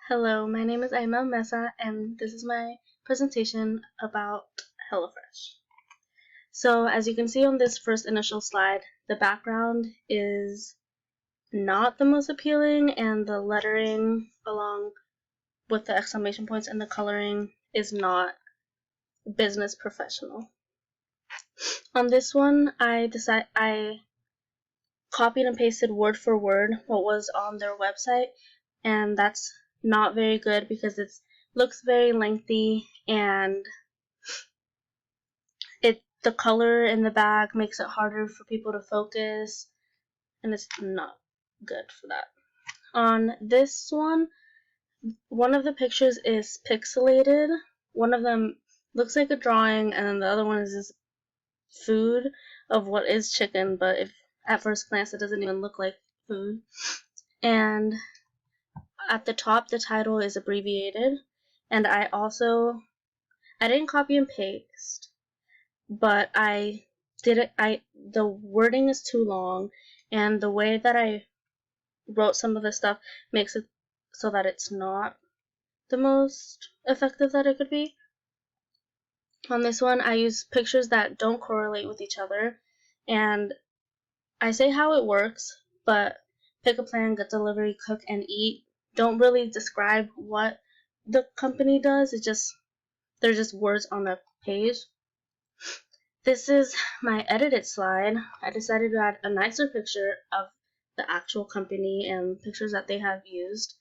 Hello, my name is Aima Mesa, and this is my presentation about HelloFresh. So, as you can see on this first initial slide, the background is not the most appealing, and the lettering along with the exclamation points and the coloring is not business professional. On this one, I copied and pasted word for word what was on their website, and that's not very good because it looks very lengthy, and the color in the back makes it harder for people to focus, and it's not good for that. On this one of the pictures is pixelated. One of them looks like a drawing, and then the other one is this food of what is chicken, but if at first glance it doesn't even look like food. And at the top, the title is abbreviated, and I didn't copy and paste, but the wording is too long, and the way that I wrote some of the stuff makes it so that it's not the most effective that it could be. On this one, I use pictures that don't correlate with each other, and I say how it works, but pick a plan, get delivery, cook, and eat don't really describe what the company does. They're just words on a page. This is my edited slide. I decided to add a nicer picture of the actual company and pictures that they have used.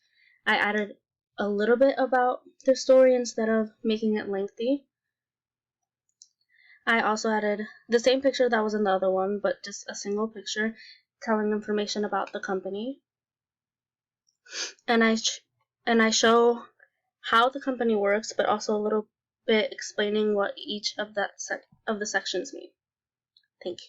I added a little bit about their story instead of making it lengthy. I also added the same picture that was in the other one, but just a single picture telling information about the company. And I show how the company works, but also a little bit explaining what each of the sections mean. Thank you.